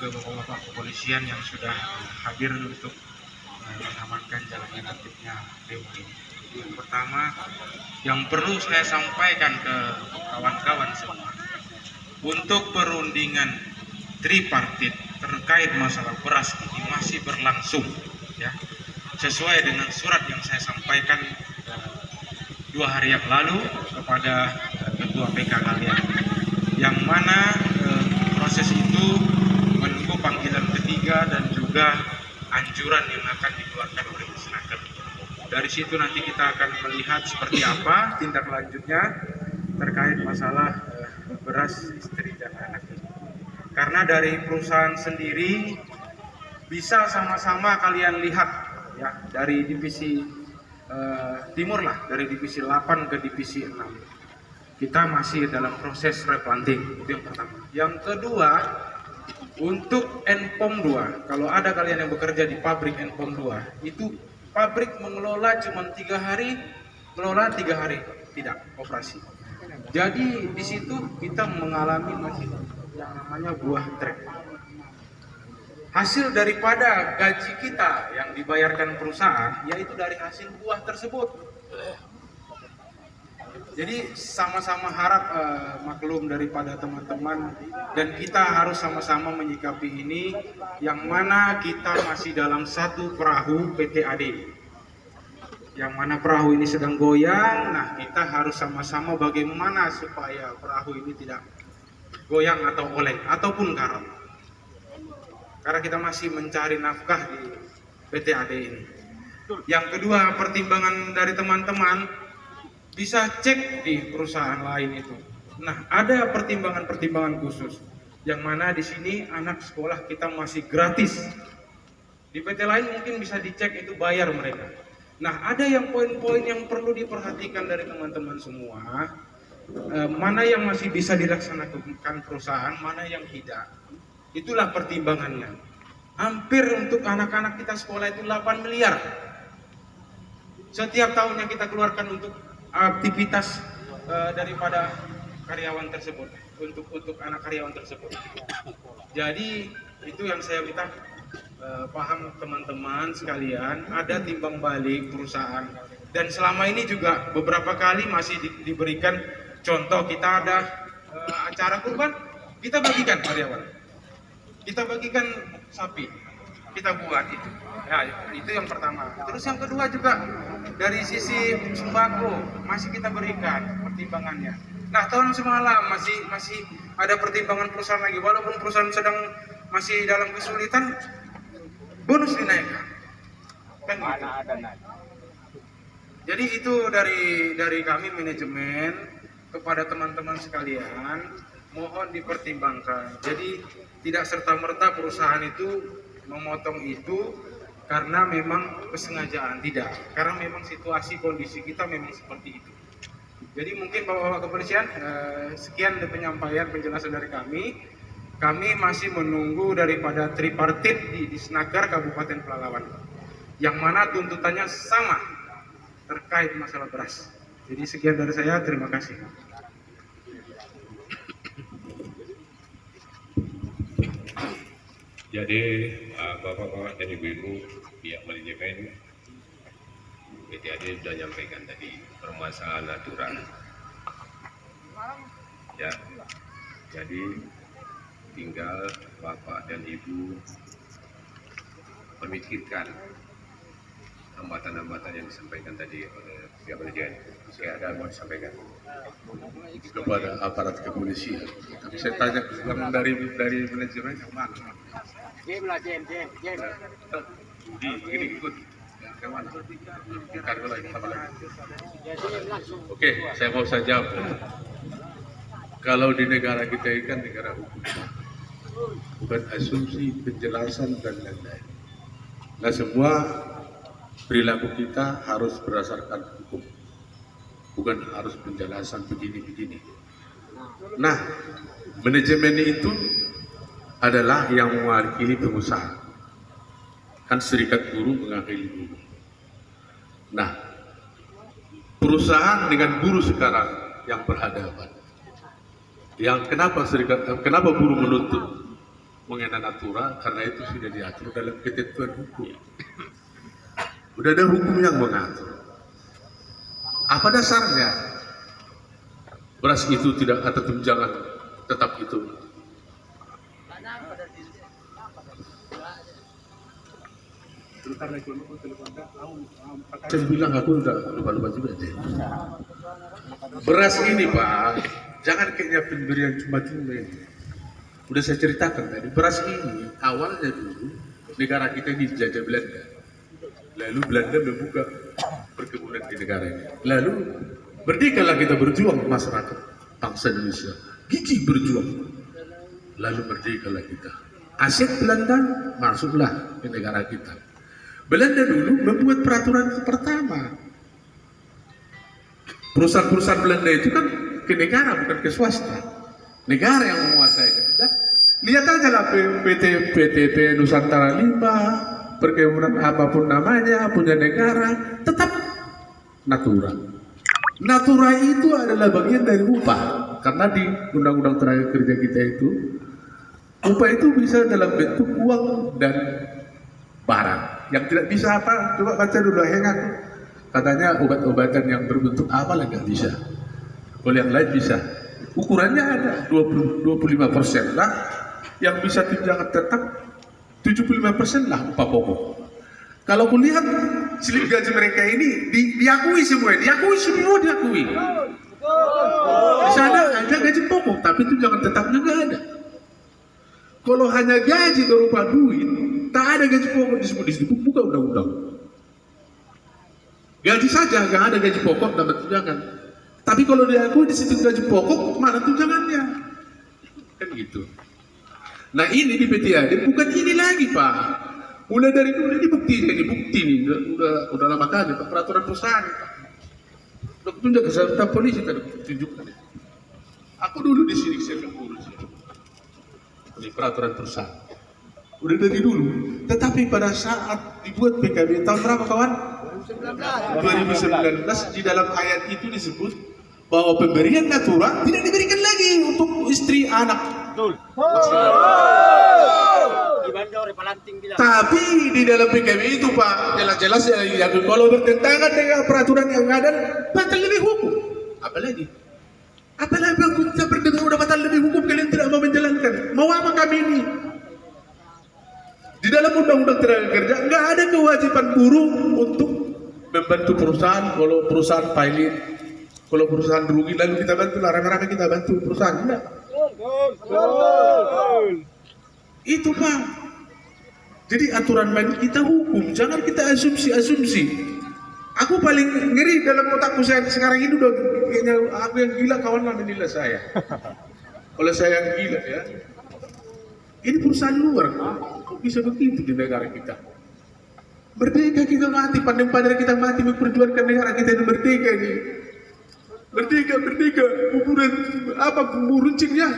ke bapak-bapak kepolisian yang sudah hadir untuk mengamankan jalannya tertibnya demo ini. Yang pertama, yang perlu saya sampaikan ke kawan-kawan semua, untuk perundingan tripartit terkait masalah beras ini masih berlangsung, ya, sesuai dengan surat yang saya sampaikan 2 hari yang lalu kepada ketua PK kalian, yang mana proses itu menunggu panggilan ketiga dan juga anjuran yang akan dikeluarkan oleh Disnaker. Dari situ nanti kita akan melihat seperti apa tindak lanjutnya terkait masalah beras istri dan anak ini. Karena dari perusahaan sendiri bisa sama-sama kalian lihat, ya, dari divisi timur lah, dari divisi 8 ke divisi 6. Kita masih dalam proses replanting, itu yang pertama. Yang kedua, untuk Npom 2, kalau ada kalian yang bekerja di pabrik Npom 2, itu pabrik mengelola cuma 3 hari, mengelola 3 hari, tidak operasi. Jadi di situ kita mengalami masih yang namanya buah trek. Hasil daripada gaji kita yang dibayarkan perusahaan, yaitu dari hasil buah tersebut. Jadi sama-sama harap maklum daripada teman-teman, dan kita harus sama-sama menyikapi ini, yang mana kita masih dalam satu perahu PTAD, yang mana perahu ini sedang goyang. Nah, kita harus sama-sama bagaimana supaya perahu ini tidak goyang atau oleng ataupun karam, karena kita masih mencari nafkah di PTAD ini. Yang kedua, pertimbangan dari teman-teman bisa cek di perusahaan lain itu. Nah, ada pertimbangan-pertimbangan khusus, yang mana di sini anak sekolah kita masih gratis. Di PT lain mungkin bisa dicek itu bayar mereka. Nah, ada yang poin-poin yang perlu diperhatikan dari teman-teman semua. Mana yang masih bisa dilaksanakan perusahaan, mana yang tidak. Itulah pertimbangannya. Hampir untuk anak-anak kita sekolah itu 8 miliar. Setiap tahunnya kita keluarkan untuk aktivitas daripada karyawan tersebut, untuk anak karyawan tersebut. Jadi itu yang saya minta paham teman-teman sekalian, ada timbang balik perusahaan. Dan selama ini juga beberapa kali masih diberikan contoh, kita ada acara kurban, kita bagikan karyawan, kita bagikan sapi, kita buat itu. Ya, itu yang pertama. Terus yang kedua juga dari sisi sembako masih kita berikan pertimbangannya. Nah, tahun semalam masih ada pertimbangan perusahaan lagi, walaupun perusahaan sedang masih dalam kesulitan, bonus dinaikkan. Kan gitu. Jadi itu dari kami manajemen kepada teman-teman sekalian, mohon dipertimbangkan. Jadi tidak serta-merta perusahaan itu memotong itu karena memang kesengajaan, tidak. Karena memang situasi kondisi kita memang seperti itu. Jadi mungkin Bapak-Bapak kepolisian, sekian penyampaian penjelasan dari kami. Kami masih menunggu daripada tripartit di Disnaker Kabupaten Pelalawan, yang mana tuntutannya sama terkait masalah beras. Jadi sekian dari saya, terima kasih. Jadi Bapak-Bapak dan Ibu-Ibu pihak manajemen PTAD sudah menyampaikan tadi permasalahan aturan. Ya, jadi tinggal Bapak dan Ibu memikirkan hambatan-hambatan yang disampaikan tadi oleh pihak manajemen. Saya ada mau disampaikan kepada aparat kepolisian. Tapi saya tanya yang dari manajemen yang mana? Begini ikut. Yang mana? Kargo lagi sama lagi. Oke, saya mau saja jawab. Kalau di negara kita ini kan negara hukum, bukan asumsi, penjelasan dan lain-lain. Nah, semua perilaku kita harus berdasarkan hukum, bukan harus penjelasan begini-begini. Nah, manajemen itu adalah yang mewakili pengusaha. Kan serikat buruh mewakili buruh. Nah, perusahaan dengan buruh sekarang yang berhadapan. Yang kenapa buruh menuntut? mengenai natura, karena itu sudah diatur dalam ketentuan hukum. Udah ada hukum yang mengatur. Apa dasarnya beras itu tidak ada tunjangan tetap itu? Saya bilang aku udah lupa-lupa juga deh. Beras ini Pak, jangan kayaknya pemberian cuma-cuma ini. Udah saya ceritakan tadi, beras ini awalnya dulu negara kita dijajah Belanda. Lalu Belanda membuka perkebunan di negara ini. Lalu berdekalah kita berjuang masyarakat bangsa Indonesia. Gigih berjuang. Lalu merdekalah kita. Aset Belanda masuklah ke negara kita. Belanda dulu membuat peraturan pertama. Perusahaan-perusahaan Belanda itu kan ke negara bukan ke swasta. Negara yang menguasainya. Dan lihat aja lah PT Nusantara 5, perkebunan apapun namanya, punya negara, tetap natura. Natura itu adalah bagian dari upah. Karena di Undang-Undang Tenaga Kerja kita itu, upah itu bisa dalam bentuk uang dan barang. Yang tidak bisa apa? Coba baca dulu hengat. Katanya obat-obatan yang berbentuk apa lah nggak bisa. Kalau yang lain bisa. Ukurannya ada 25% lah. Yang bisa tunjangan tetap 75% lah upah pokok. Kalau kulihat slip gaji mereka ini diakui semua, diakui. Di sana ada gaji pokok, tapi tunjangan tetapnya nggak ada. Kalau hanya gaji berupa duit, tak ada gaji pokok disebut bukan undang-undang. Gaji saja, nggak ada gaji pokok dan tunjangan. Tapi kalau diakui di situ gaji pokok, mana tunjangannya? Kan gitu. Nah ini di PTAD bukan ini lagi Pak. Mulai dari dulu ini bukti nih, udah lama kali Pak, peraturan perusahaan Pak. Udah tunjuk ke staf polisi tadi tunjukkan. Aku dulu di sini saya urus ini peraturan perusahaan. Udah dari dulu. Tetapi pada saat dibuat PKB tahun berapa kawan? 2019 di dalam ayat itu disebut bahwa pemberian natura tidak diberikan lagi untuk istri anak. Tapi di dalam PKB itu Pak jelas-jelas ya kalau bertentangan dengan peraturan yang ada batal lebih hukum. Apalagi aku tidak berdengar udah batal lebih hukum kalian tidak mau menjalankan. Mau apa kami ini? Di dalam Undang-Undang Tenaga Kerja nggak ada kewajiban buruh untuk membantu perusahaan. Kalau perusahaan pilot, kalau perusahaan rugi lalu kita bantu, rame-rame kita bantu perusahaan. Enggak. Itu Pak. Jadi aturan main kita hukum, jangan kita asumsi. Aku paling ngeri dalam otakku saya sekarang ini udah kayaknya aku yang gila kawan lah menilai saya. Kalau saya yang gila ya. Ini perusahaan luar, kok bisa begitu di negara kita? Merdeka kita mati, pandai-pandai kita mati memperjuangkan negara kita ini merdeka ini. Merdeka, kuburan apa runcingnya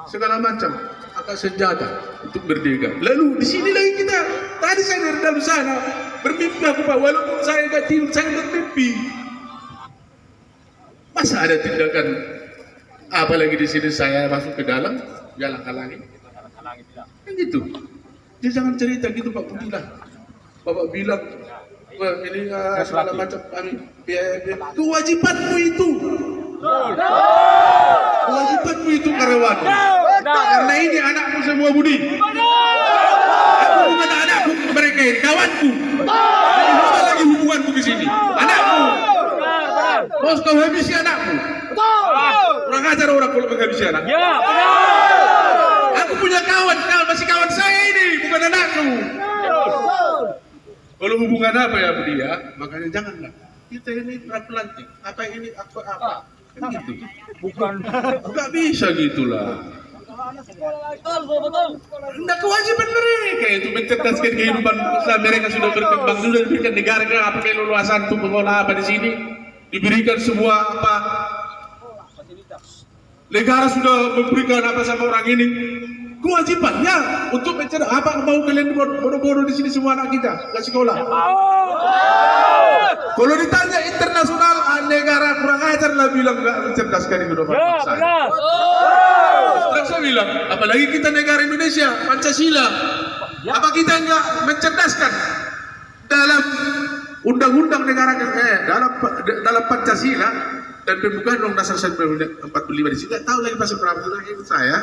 segala macam, angkat senjata untuk merdeka. Lalu di sini lagi kita. Tadi saya dari dalam sana bermimpi aku Pak, walaupun saya nggak tidur, saya bermimpi. Masa ada tindakan apalagi di sini saya masuk ke dalam, jalan-jalan kan gitu. Dia jangan cerita gitu Pak Budilah. Bapak bilang ini segala macam kami kewajibanmu itu. Kewajibanmu itu karyawan. Karena ini anakmu semua Budi. Aku bukan anakku, mereka ini kawanku. Apa lagi hubunganku di sini? Anakku. Bos kau habisi anakku. Kurang ajar orang kalau menghabisi anak. Aku punya kawan, masih kawan saya ini, bukan anakku. Kalau hubungan apa ya Budi ya? Makanya janganlah. Kita ini pelantik. Apa ini apa? Kan gitu. Bukan. Enggak bisa gitulah. Enggak kewajiban mereka itu mencerdaskan kehidupan bangsa. Mereka sudah berkembang, sudah diberikan negara apa keleluasan untuk mengolah apa di sini, diberikan semua apa negara sudah memberikan apa sama orang ini. Kewajibannya untuk mencerdaskan apa mau kalian bodoh-bodoh di sini semua anak kita nggak sekolah. Kalau ditanya internasional negara kurang ajar lah bilang nggak mencerdaskan kehidupan bangsa. Terus saya bilang, apalagi kita negara Indonesia, Pancasila. Apa kita enggak mencerdaskan dalam undang-undang negara dalam Pancasila dan pembukaan Undang-Undang Dasar 45 di sini tahu lagi pasal berapa itu saya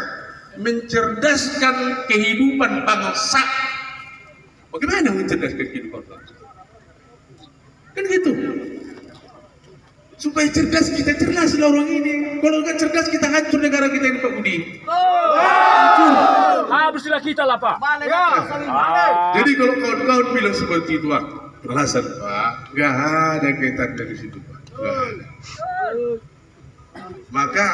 mencerdaskan kehidupan bangsa. Bagaimana mencerdaskan kehidupan bangsa? Kan gitu. Supaya cerdas kita cerdas lah orang ini. Kalau nggak cerdas kita hancur negara kita ini Pak Budi. Habislah kita lah Pak. Jadi kalau kawan-kawan bilang seperti itu, Pak, perasaan Pak, nggak ada kaitan dari situ Pak. Nggak ada. Maka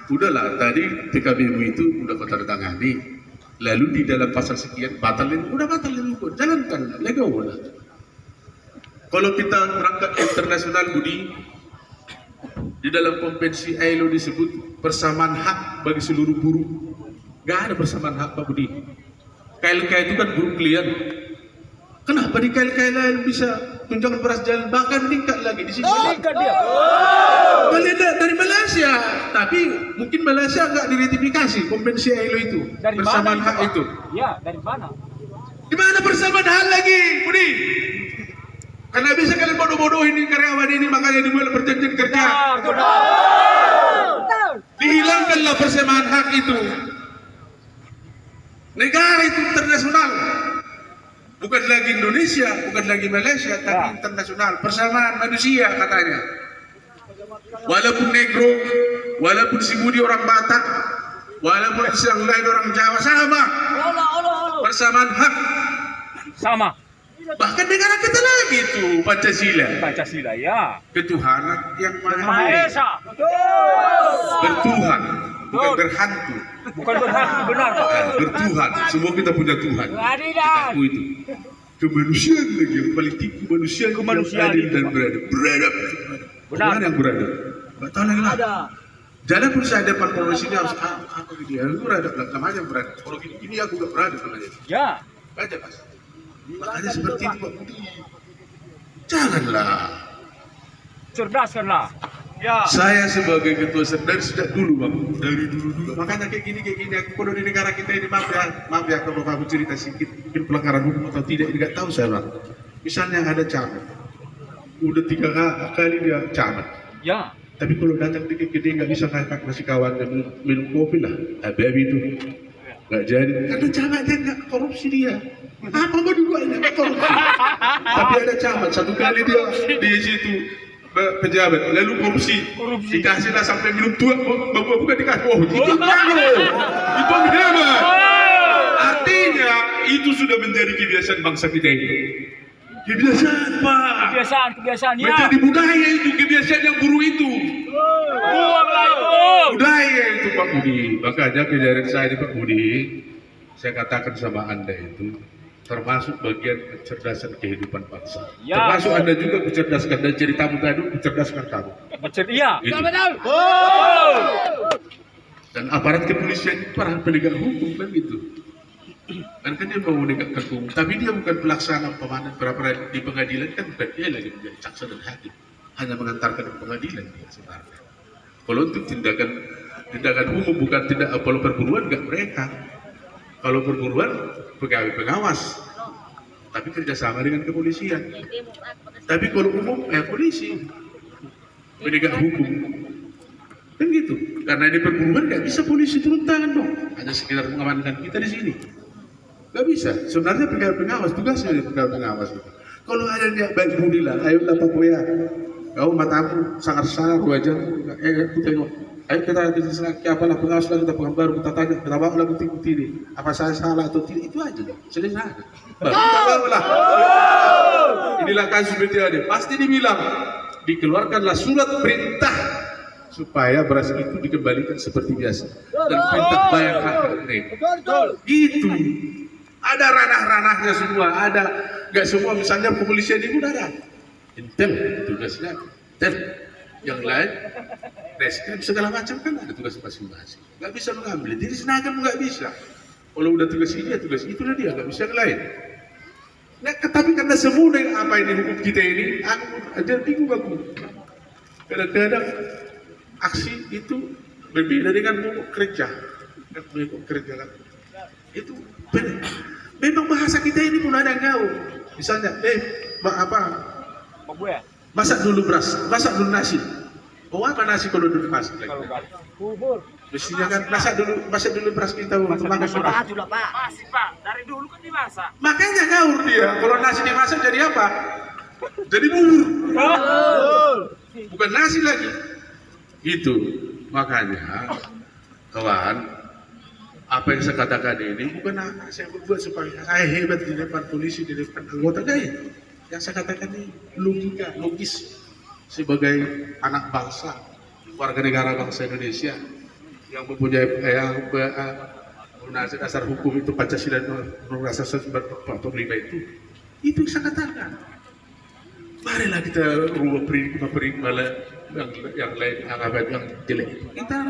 udahlah tadi PKBU itu udah kau tangani. Lalu di dalam pasal sekian batalin, udah batalin kok, jalankan, legowo lah. Kalau kita berangkat internasional Budi, di dalam konvensi ILO disebut persamaan hak bagi seluruh buruh. Gak ada persamaan hak Pak Budi. KLK itu kan buruh klien. Kenapa di KLK lain bisa tunjangan beras jalan bahkan meningkat lagi di sini? Meningkat dia. Kalian dari Malaysia, tapi mungkin Malaysia nggak diratifikasi konvensi ILO itu. Dari persamaan mana hak itu. Ya, dari mana? Di mana persamaan hak lagi, Budi? Karena bisa kalian bodoh-bodoh ini karyawan ini makanya dimulai perjanjian kerja. Dihilangkanlah persamaan hak itu. Negara itu internasional, bukan lagi Indonesia, bukan lagi Malaysia, tapi internasional. Persamaan manusia katanya. Walaupun negro, walaupun si Budi orang Batak, walaupun yang lain orang Jawa sama. Persamaan hak. Sama. Bahkan negara kita lagi itu Pancasila. Pancasila ya. Ketuhanan yang Maha Maha Esa. Bertuhan, bukan berhantu. Bukan berhantu benar Pak. Bertuhan. Semua kita punya Tuhan. Keadilan. Aku itu. Kemanusiaan lagi yang paling tinggi kemanusiaan yang adil dan beradab. Beradab. Benar yang beradab. Gak tahu lagi lah. Jalan pun saya depan polisi ini harus apa gitu ya. Lu beradab lah. Namanya yang beradab. Kalau gini aku gak beradab namanya. Ya. Baca Mas. Makanya seperti itu Pak Budi. Janganlah. Cerdaskanlah. Ya. Saya sebagai ketua dari sejak dulu Bang, dari dulu. Makanya kayak gini aku kalau di negara kita ini maaf ya kalau kamu cerita sedikit mungkin pelanggaran hukum atau tidak nggak tahu saya Bang. Misalnya ada camat, udah 3 kali dia camat. Ya. Tapi kalau datang dikit gede nggak bisa kakak masih kawan minum kopi lah, baby itu nggak jadi. Karena camat dia nggak korupsi dia. Apa mau juga ini korupsi? Tapi ada camat 1 kali dia di situ pejabat lalu korupsi. Dikasihlah sampai minum tua bukan dikasih itu hebat. Artinya itu sudah menjadi kebiasaan bangsa kita ini. Kebiasaan Pak. Kebiasaan ya. Menjadi budaya itu kebiasaan yang buruk itu. Buanglah itu. Budaya itu Pak Budi. Makanya kejadian saya Pak Budi, saya katakan sama Anda itu termasuk bagian kecerdasan kehidupan bangsa. Ya. Termasuk Anda juga kecerdasan dan ceritamu tadi mencerdaskan kamu. Iya. Gitu. Dan aparat kepolisian para penegak hukum kan gitu. Kan dia mau menegakkan hukum, tapi dia bukan pelaksana pemahaman pra-peradilan di pengadilan kan bukan dia lagi menjadi jaksa dan hakim, hanya mengantarkan ke pengadilan dia sebenarnya. Kalau untuk tindakan umum bukan kalau perburuan nggak mereka. Kalau perburuan pegawai pengawas, tapi kerjasama dengan kepolisian. Tapi kalau umum polisi, penegak hukum, kan gitu. Karena ini perburuan nggak bisa polisi turun tangan dong, hanya sekedar mengamankan kita di sini. Nggak bisa. Sebenarnya pegawai pengawas tugasnya pegawai pengawas. Kalau ada dia baik budi lah, ayolah Pak Boya, kau matamu sangat-sangat wajah, aku tengok. Ayo kita apalah pengawas lah, kita pegang baru, kita tanya, kita bawa lah bukti-bukti ini. Apa saya salah atau tidak, itu aja. Selesai. Baru kita bawa lah. Inilah kasus BTAD. Pasti dibilang, dikeluarkanlah surat perintah supaya beras itu dikembalikan seperti biasa. Dan perintah bayar hak mereka. Gitu. Ada ranah-ranahnya semua, ada. Gak semua, misalnya kepolisian itu ada. Intel, tugasnya. Dan yang lain, reskrim segala macam kan ada tugas masing-masing. Gak bisa mengambil, jadi senagamu gak bisa. Kalau udah tugas ini, ya tugas itulah dia, gak bisa yang lain. Nah, tapi karena semua apa ini hukum kita ini, aku ada bingung aku. Kadang-kadang aksi itu berbeda dengan pokok kerja. kerja kan. Itu memang bahasa kita ini pun ada gaul. Misalnya, Pak gue. masak dulu beras, masak dulu nasi. Oh apa nasi kalau dulu masak lagi? Kalau kan bubur. Mestinya kan masak dulu beras kita untuk makan beras. Masih Pak, dari dulu kan dimasak. Makanya ngaur dia. Kalau nasi dimasak jadi apa? Jadi bubur. Bukan nasi lagi. Gitu. Makanya kawan, apa yang saya katakan ini bukan saya buat supaya saya hebat di depan polisi, di depan anggota gaya. Yang saya katakan ini logika, logis sebagai anak bangsa, warga negara bangsa Indonesia yang mempunyai dasar hukum itu Pancasila Undang-Undang Dasar 1945 itu saya katakan. Marilah kita rubah yang lain, yang jelek. Kita